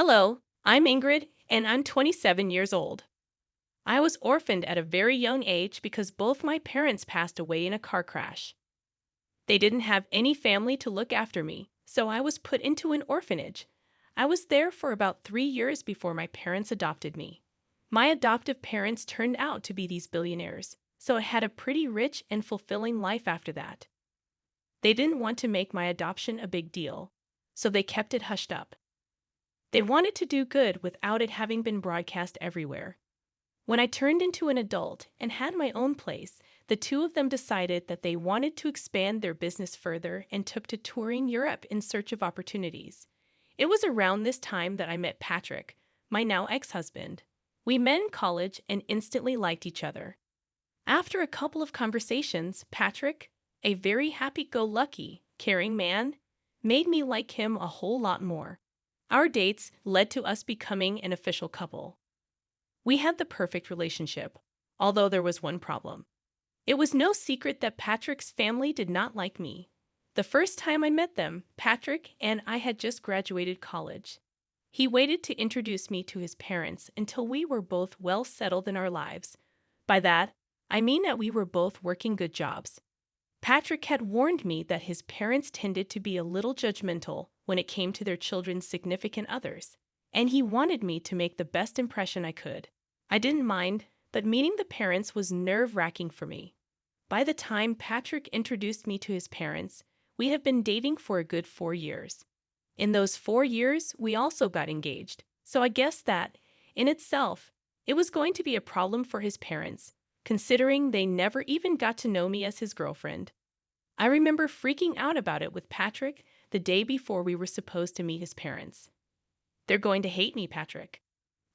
Hello, I'm Ingrid, and I'm 27 years old. I was orphaned at a very young age because both my parents passed away in a car crash. They didn't have any family to look after me, so I was put into an orphanage. I was there for about 3 years before my parents adopted me. My adoptive parents turned out to be these billionaires, so I had a pretty rich and fulfilling life after that. They didn't want to make my adoption a big deal, so they kept it hushed up. They wanted to do good without it having been broadcast everywhere. When I turned into an adult and had my own place, the two of them decided that they wanted to expand their business further and took to touring Europe in search of opportunities. It was around this time that I met Patrick, my now ex-husband. We met in college and instantly liked each other. After a couple of conversations, Patrick, a very happy-go-lucky, caring man, made me like him a whole lot more. Our dates led to us becoming an official couple. We had the perfect relationship, although there was one problem. It was no secret that Patrick's family did not like me. The first time I met them, Patrick and I had just graduated college. He waited to introduce me to his parents until we were both well settled in our lives. By that, I mean that we were both working good jobs. Patrick had warned me that his parents tended to be a little judgmental when it came to their children's significant others, and he wanted me to make the best impression I could. I didn't mind, but meeting the parents was nerve-wracking for me. By the time Patrick introduced me to his parents, we had been dating for a good 4 years. In those 4 years, we also got engaged, so I guessed that, in itself, it was going to be a problem for his parents, considering they never even got to know me as his girlfriend. I remember freaking out about it with Patrick the day before we were supposed to meet his parents. They're going to hate me, Patrick.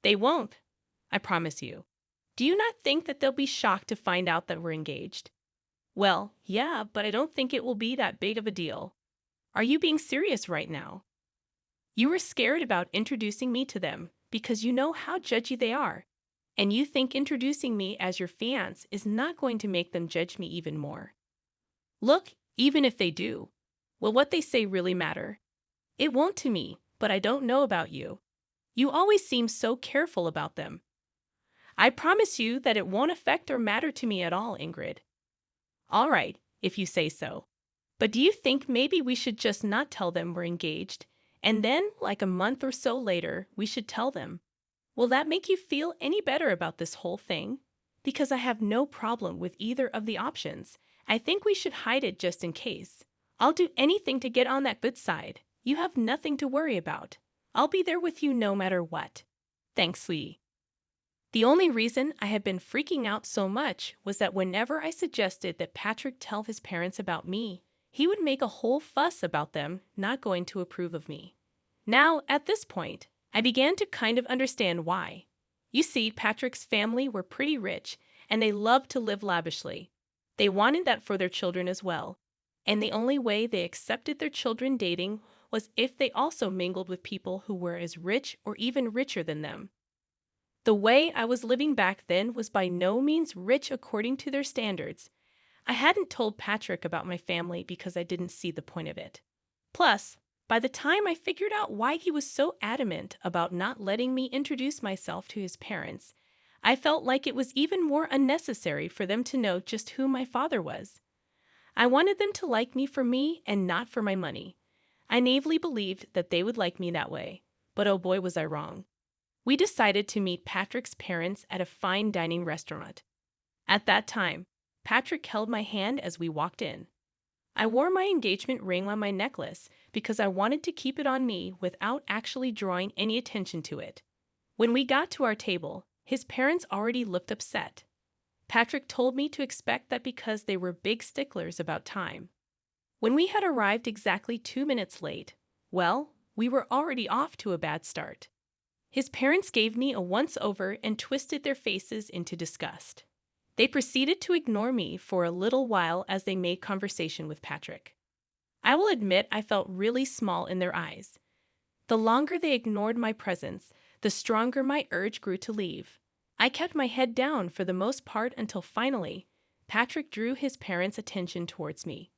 They won't, I promise you. Do you not think that they'll be shocked to find out that we're engaged? Well, yeah, but I don't think it will be that big of a deal. Are you being serious right now? You were scared about introducing me to them because you know how judgy they are, and you think introducing me as your fiancé is not going to make them judge me even more. Look, even if they do, will what they say really matter? It won't to me, but I don't know about you. You always seem so careful about them. I promise you that it won't affect or matter to me at all, Ingrid. All right, if you say so. But do you think maybe we should just not tell them we're engaged, and then, like a month or so later, we should tell them? Will that make you feel any better about this whole thing? Because I have no problem with either of the options. I think we should hide it just in case. I'll do anything to get on that good side. You have nothing to worry about. I'll be there with you no matter what. Thanks, sweetie. The only reason I had been freaking out so much was that whenever I suggested that Patrick tell his parents about me, he would make a whole fuss about them not going to approve of me. Now, at this point, I began to kind of understand why. You see, Patrick's family were pretty rich, and they loved to live lavishly. They wanted that for their children as well, and the only way they accepted their children dating was if they also mingled with people who were as rich or even richer than them. The way I was living back then was by no means rich according to their standards. I hadn't told Patrick about my family because I didn't see the point of it. Plus, by the time I figured out why he was so adamant about not letting me introduce myself to his parents, I felt like it was even more unnecessary for them to know just who my father was. I wanted them to like me for me and not for my money. I naively believed that they would like me that way, but oh boy was I wrong. We decided to meet Patrick's parents at a fine dining restaurant. At that time, Patrick held my hand as we walked in. I wore my engagement ring on my necklace because I wanted to keep it on me without actually drawing any attention to it. When we got to our table, his parents already looked upset. Patrick told me to expect that because they were big sticklers about time. When we had arrived exactly 2 minutes late, well, we were already off to a bad start. His parents gave me a once-over and twisted their faces into disgust. They proceeded to ignore me for a little while as they made conversation with Patrick. I will admit I felt really small in their eyes. The longer they ignored my presence, the stronger my urge grew to leave. I kept my head down for the most part until finally, Patrick drew his parents' attention towards me.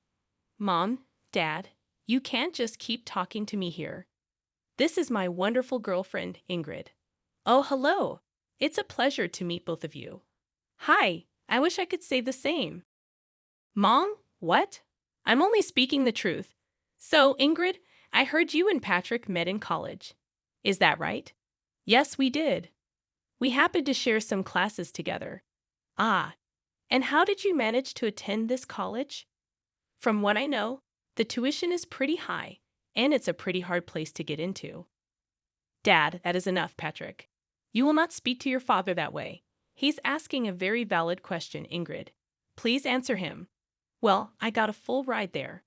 Mom, Dad, you can't just keep talking to me here. This is my wonderful girlfriend, Ingrid. Oh, hello. It's a pleasure to meet both of you. Hi, I wish I could say the same. Mom? What? I'm only speaking the truth. So, Ingrid, I heard you and Patrick met in college. Is that right? Yes, we did. We happened to share some classes together. Ah, and how did you manage to attend this college? From what I know, the tuition is pretty high, and it's a pretty hard place to get into. Dad, that is enough, Patrick. You will not speak to your father that way. He's asking a very valid question, Ingrid. Please answer him. Well, I got a full ride there.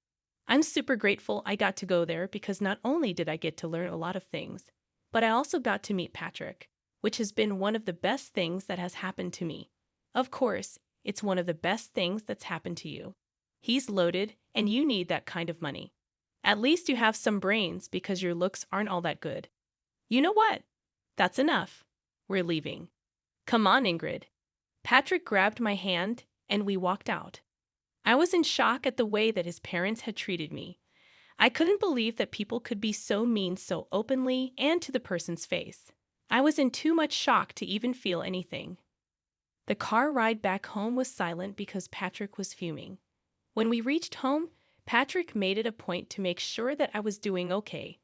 I'm super grateful I got to go there because not only did I get to learn a lot of things, but I also got to meet Patrick, which has been one of the best things that has happened to me. Of course, it's one of the best things that's happened to you. He's loaded, and you need that kind of money. At least you have some brains because your looks aren't all that good. You know what? That's enough. We're leaving. Come on, Ingrid. Patrick grabbed my hand, and we walked out. I was in shock at the way that his parents had treated me. I couldn't believe that people could be so mean so openly and to the person's face. I was in too much shock to even feel anything. The car ride back home was silent because Patrick was fuming. When we reached home, Patrick made it a point to make sure that I was doing okay.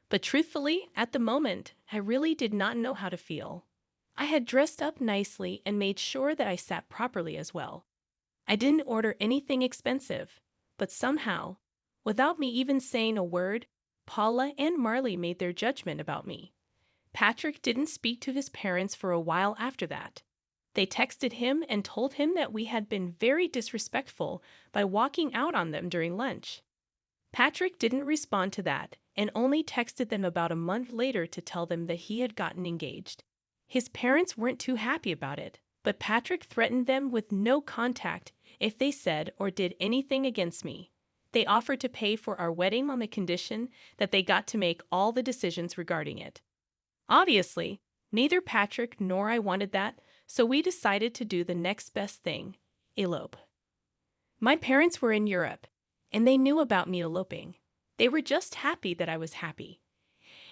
But truthfully, at the moment, I really did not know how to feel. I had dressed up nicely and made sure that I sat properly as well. I didn't order anything expensive, but somehow, without me even saying a word, Paula and Marley made their judgment about me. Patrick didn't speak to his parents for a while after that. They texted him and told him that we had been very disrespectful by walking out on them during lunch. Patrick didn't respond to that and only texted them about a month later to tell them that he had gotten engaged. His parents weren't too happy about it, but Patrick threatened them with no contact if they said or did anything against me. They offered to pay for our wedding on the condition that they got to make all the decisions regarding it. Obviously, neither Patrick nor I wanted that, so we decided to do the next best thing, elope. My parents were in Europe, and they knew about me eloping. They were just happy that I was happy.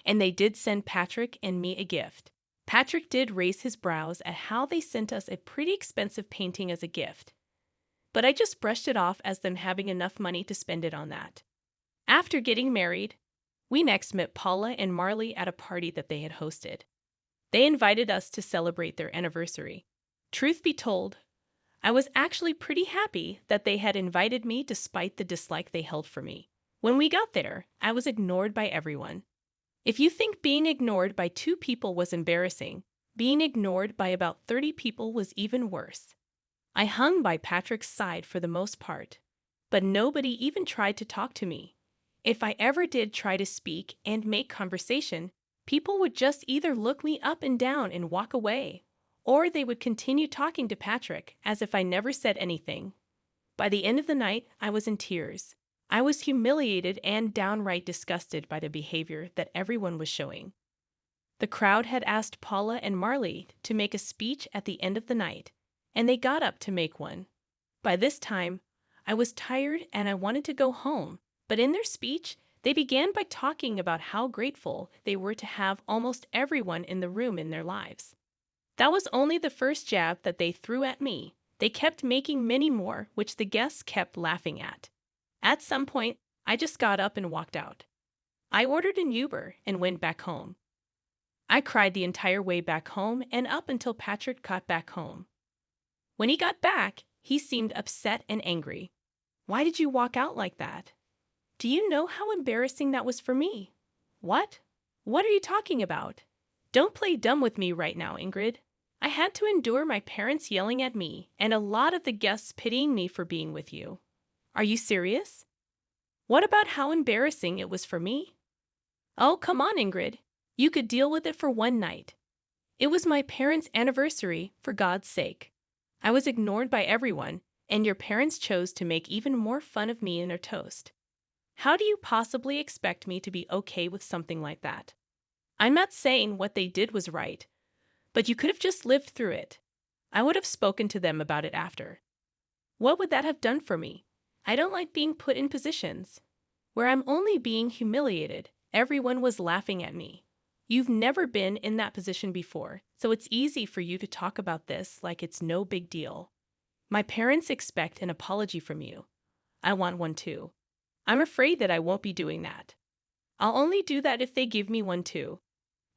And they did send Patrick and me a gift. Patrick did raise his brows at how they sent us a pretty expensive painting as a gift. But I just brushed it off as them having enough money to spend it on that. After getting married, we next met Paula and Marley at a party that they had hosted. They invited us to celebrate their anniversary. Truth be told, I was actually pretty happy that they had invited me despite the dislike they held for me. When we got there, I was ignored by everyone. If you think being ignored by 2 people was embarrassing, being ignored by about 30 people was even worse. I hung by Patrick's side for the most part, but nobody even tried to talk to me. If I ever did try to speak and make conversation, people would just either look me up and down and walk away, or they would continue talking to Patrick as if I never said anything. By the end of the night, I was in tears. I was humiliated and downright disgusted by the behavior that everyone was showing. The crowd had asked Paula and Marley to make a speech at the end of the night, and they got up to make one. By this time, I was tired and I wanted to go home, but in their speech, they began by talking about how grateful they were to have almost everyone in the room in their lives. That was only the first jab that they threw at me. They kept making many more, which the guests kept laughing at. At some point, I just got up and walked out. I ordered an Uber and went back home. I cried the entire way back home and up until Patrick got back home. When he got back, he seemed upset and angry. Why did you walk out like that? Do you know how embarrassing that was for me? What? What are you talking about? Don't play dumb with me right now, Ingrid. I had to endure my parents yelling at me and a lot of the guests pitying me for being with you. Are you serious? What about how embarrassing it was for me? Oh, come on, Ingrid. You could deal with it for one night. It was my parents' anniversary, for God's sake. I was ignored by everyone, and your parents chose to make even more fun of me in their toast. How do you possibly expect me to be okay with something like that? I'm not saying what they did was right, but you could have just lived through it. I would have spoken to them about it after. What would that have done for me? I don't like being put in positions where I'm only being humiliated Everyone was laughing at me. You've never been in that position before, so it's easy for you to talk about this like it's no big deal. My parents expect an apology from you. I want one too. I'm afraid that I won't be doing that. I'll only do that if they give me one too.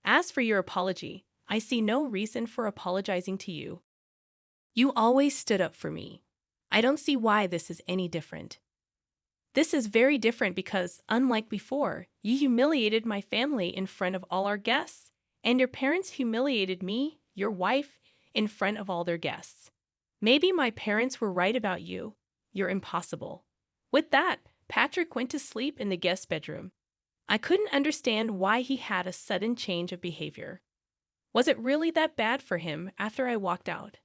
As for your apology, I see no reason for apologizing to you. You always stood up for me. I don't see why this is any different. This is very different because, unlike before, you humiliated my family in front of all our guests, and your parents humiliated me, your wife, in front of all their guests. Maybe my parents were right about you. You're impossible. With that, Patrick went to sleep in the guest bedroom. I couldn't understand why he had a sudden change of behavior. Was it really that bad for him after I walked out?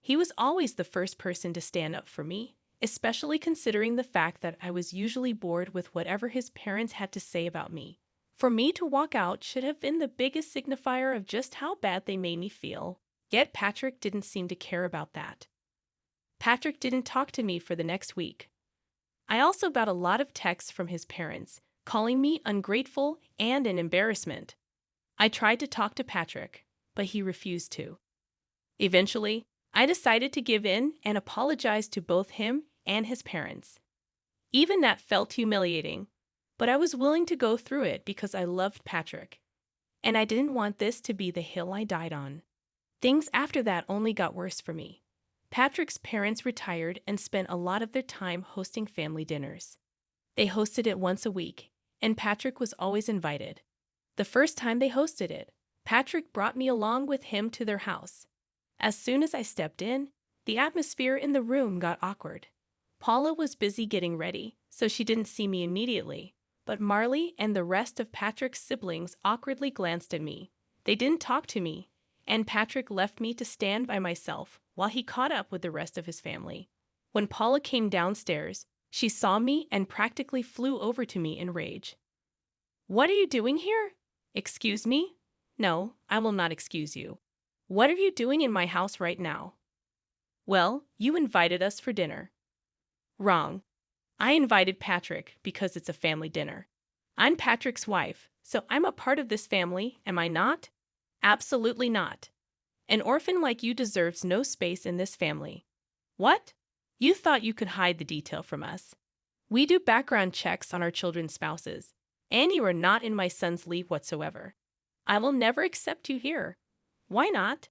He was always the first person to stand up for me, especially considering the fact that I was usually bored with whatever his parents had to say about me. For me to walk out should have been the biggest signifier of just how bad they made me feel. Yet Patrick didn't seem to care about that. Patrick didn't talk to me for the next week. I also got a lot of texts from his parents, calling me ungrateful and an embarrassment. I tried to talk to Patrick, but he refused to. Eventually, I decided to give in and apologize to both him and his parents. Even that felt humiliating, but I was willing to go through it because I loved Patrick, and I didn't want this to be the hill I died on. Things after that only got worse for me. Patrick's parents retired and spent a lot of their time hosting family dinners. They hosted it once a week, and Patrick was always invited. The first time they hosted it, Patrick brought me along with him to their house. As soon as I stepped in, the atmosphere in the room got awkward. Paula was busy getting ready, so she didn't see me immediately, but Marley and the rest of Patrick's siblings awkwardly glanced at me. They didn't talk to me, and Patrick left me to stand by myself while he caught up with the rest of his family. When Paula came downstairs, she saw me and practically flew over to me in rage. "What are you doing here?" "Excuse me?" "No, I will not excuse you. What are you doing in my house right now?" "Well, you invited us for dinner." "Wrong. I invited Patrick because it's a family dinner. I'm Patrick's wife, so I'm a part of this family, am I not?" "Absolutely not. An orphan like you deserves no space in this family." "What? You thought you could hide the detail from us. We do background checks on our children's spouses, and you are not in my son's league whatsoever. I will never accept you here." "Why not?"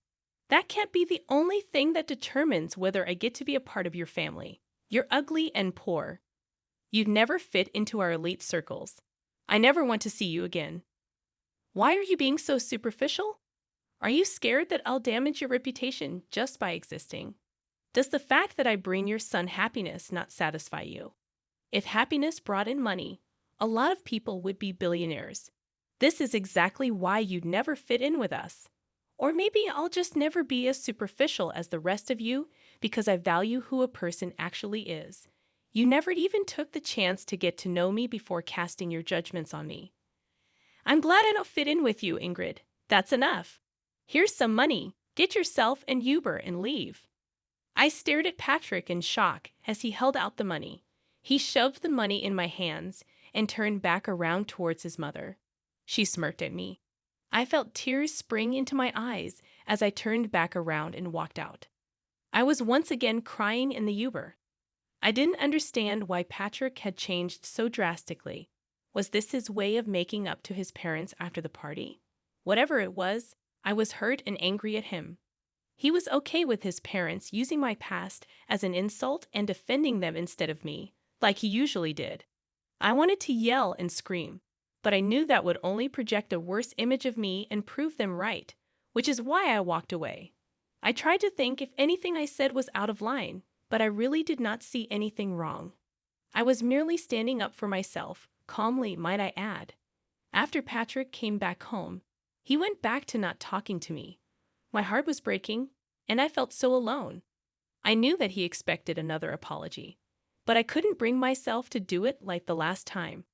"That can't be the only thing that determines whether I get to be a part of your family. You're ugly and poor. You'd never fit into our elite circles. I never want to see you again." "Why are you being so superficial? Are you scared that I'll damage your reputation just by existing? Does the fact that I bring your son happiness not satisfy you? If happiness brought in money, a lot of people would be billionaires. This is exactly why you'd never fit in with us. Or maybe I'll just never be as superficial as the rest of you because I value who a person actually is. You never even took the chance to get to know me before casting your judgments on me." "I'm glad I don't fit in with you, Ingrid. That's enough. Here's some money. Get yourself an Uber and leave." I stared at Patrick in shock as he held out the money. He shoved the money in my hands and turned back around towards his mother. She smirked at me. I felt tears spring into my eyes as I turned back around and walked out. I was once again crying in the Uber. I didn't understand why Patrick had changed so drastically. Was this his way of making up to his parents after the party? Whatever it was, I was hurt and angry at him. He was okay with his parents using my past as an insult and defending them instead of me, like he usually did. I wanted to yell and scream, but I knew that would only project a worse image of me and prove them right, which is why I walked away. I tried to think if anything I said was out of line, but I really did not see anything wrong. I was merely standing up for myself, calmly, might I add. After Patrick came back home, he went back to not talking to me. My heart was breaking, and I felt so alone. I knew that he expected another apology, but I couldn't bring myself to do it like the last time.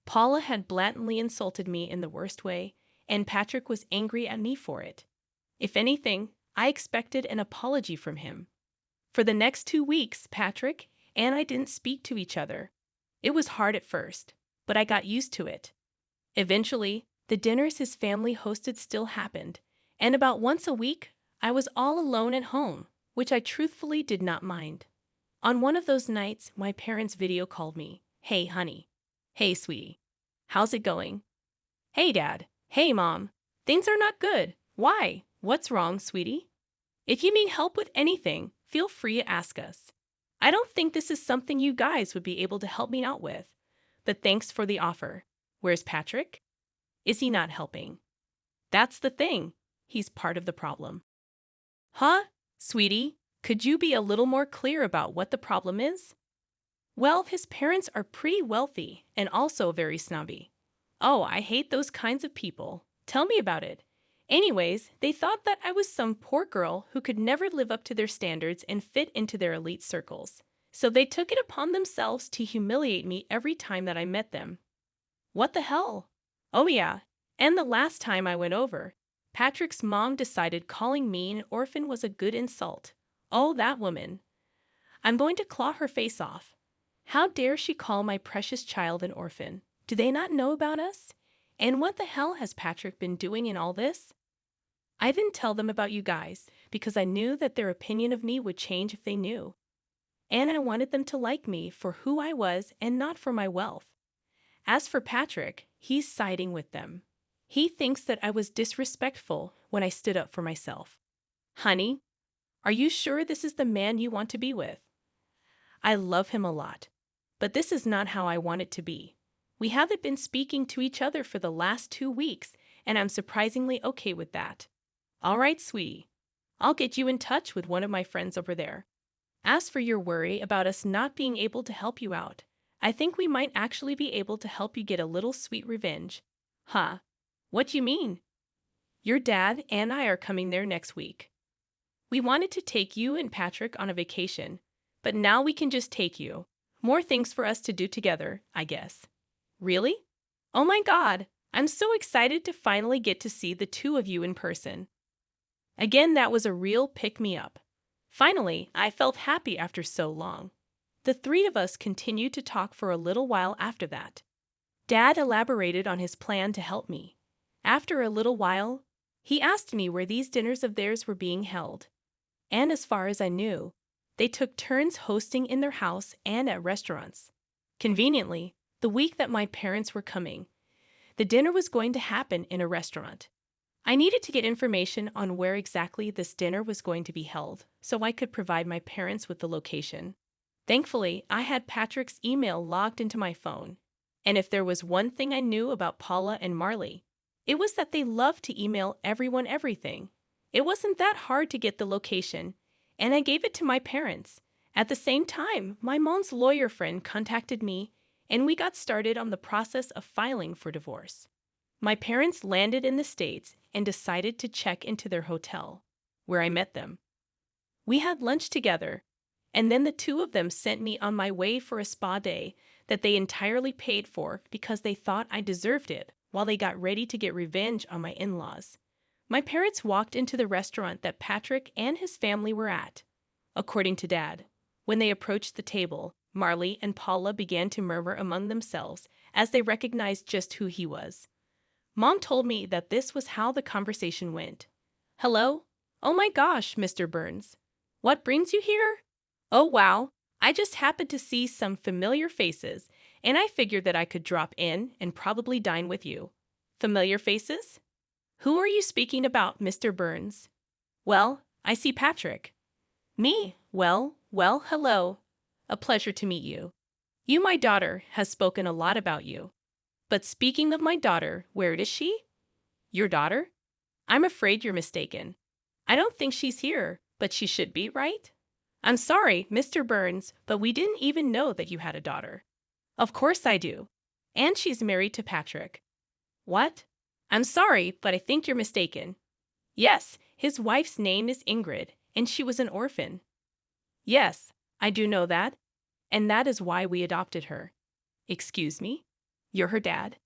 Paula had blatantly insulted me in the worst way, and Patrick was angry at me for it. If anything, I expected an apology from him. For the next 2 weeks, Patrick and I didn't speak to each other. It was hard at first, but I got used to it. Eventually, the dinners his family hosted still happened, and about once a week, I was all alone at home, which I truthfully did not mind. On one of those nights, my parents video called me. Hey, honey. Hey, sweetie. How's it going? Hey, Dad. Hey, Mom. Things are not good. Why? What's wrong, sweetie? If you need help with anything, feel free to ask us. I don't think this is something you guys would be able to help me out with, but thanks for the offer. Where's Patrick? Is he not helping? That's the thing. He's part of the problem. Huh? Sweetie, could you be a little more clear about what the problem is? Well, his parents are pretty wealthy and also very snobby. Oh, I hate those kinds of people. Tell me about it. Anyways, they thought that I was some poor girl who could never live up to their standards and fit into their elite circles. So they took it upon themselves to humiliate me every time that I met them. What the hell? Oh yeah, and the last time I went over, Patrick's mom decided calling me an orphan was a good insult. Oh, that woman. I'm going to claw her face off. How dare she call my precious child an orphan? Do they not know about us? And what the hell has Patrick been doing in all this? I didn't tell them about you guys because I knew that their opinion of me would change if they knew. And I wanted them to like me for who I was and not for my wealth. As for Patrick, he's siding with them. He thinks that I was disrespectful when I stood up for myself. Honey, are you sure this is the man you want to be with? I love him a lot, but this is not how I want it to be. We haven't been speaking to each other for the last 2 weeks, and I'm surprisingly okay with that. All right, sweetie. I'll get you in touch with one of my friends over there. As for your worry about us not being able to help you out, I think we might actually be able to help you get a little sweet revenge. Huh? What do you mean? Your dad and I are coming there next week. We wanted to take you and Patrick on a vacation, but now we can just take you. More things for us to do together, I guess. Really? Oh my God, I'm so excited to finally get to see the two of you in person. Again, that was a real pick-me-up. Finally, I felt happy after so long. The three of us continued to talk for a little while after that. Dad elaborated on his plan to help me. After a little while, he asked me where these dinners of theirs were being held. And as far as I knew, they took turns hosting in their house and at restaurants. Conveniently, the week that my parents were coming, the dinner was going to happen in a restaurant. I needed to get information on where exactly this dinner was going to be held, so I could provide my parents with the location. Thankfully, I had Patrick's email logged into my phone. And if there was one thing I knew about Paula and Marley, it was that they loved to email everyone everything. It wasn't that hard to get the location, and I gave it to my parents. At the same time, my mom's lawyer friend contacted me, and we got started on the process of filing for divorce. My parents landed in the States and decided to check into their hotel, where I met them. We had lunch together, and then the two of them sent me on my way for a spa day that they entirely paid for because they thought I deserved it while they got ready to get revenge on my in-laws. My parents walked into the restaurant that Patrick and his family were at. According to Dad, when they approached the table, Marley and Paula began to murmur among themselves as they recognized just who he was. Mom told me that this was how the conversation went. Hello? Oh my gosh, Mr. Burns. What brings you here? Oh wow, I just happened to see some familiar faces, and I figured that I could drop in and probably dine with you. Familiar faces? Who are you speaking about, Mr. Burns? Well, I see Patrick. Me? Well, hello. A pleasure to meet you. You, my daughter, has spoken a lot about you. But speaking of my daughter, where is she? Your daughter? I'm afraid you're mistaken. I don't think she's here, but she should be, right? I'm sorry, Mr. Burns, but we didn't even know that you had a daughter. Of course I do. And she's married to Patrick. What? I'm sorry, but I think you're mistaken. Yes, his wife's name is Ingrid, and she was an orphan. Yes, I do know that, and that is why we adopted her. Excuse me? You're her dad?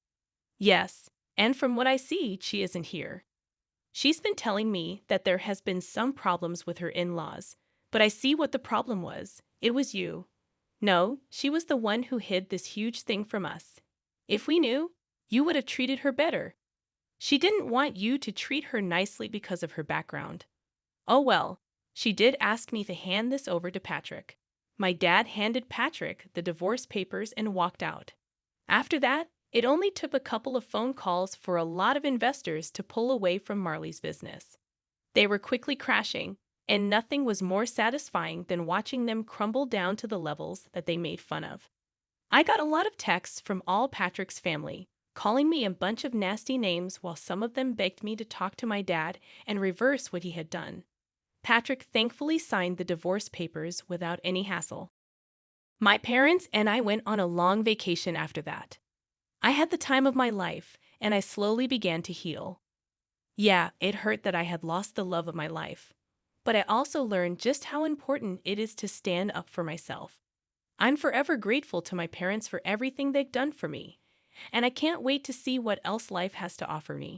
Yes, and from what I see, she isn't here. She's been telling me that there has been some problems with her in-laws, but I see what the problem was. It was you. No, she was the one who hid this huge thing from us. If we knew, you would have treated her better. She didn't want you to treat her nicely because of her background. Oh well, she did ask me to hand this over to Patrick. My dad handed Patrick the divorce papers and walked out. After that, it only took a couple of phone calls for a lot of investors to pull away from Marley's business. They were quickly crashing, and nothing was more satisfying than watching them crumble down to the levels that they made fun of. I got a lot of texts from all Patrick's family, calling me a bunch of nasty names while some of them begged me to talk to my dad and reverse what he had done. Patrick thankfully signed the divorce papers without any hassle. My parents and I went on a long vacation after that. I had the time of my life, and I slowly began to heal. Yeah, it hurt that I had lost the love of my life, but I also learned just how important it is to stand up for myself. I'm forever grateful to my parents for everything they've done for me, and I can't wait to see what else life has to offer me.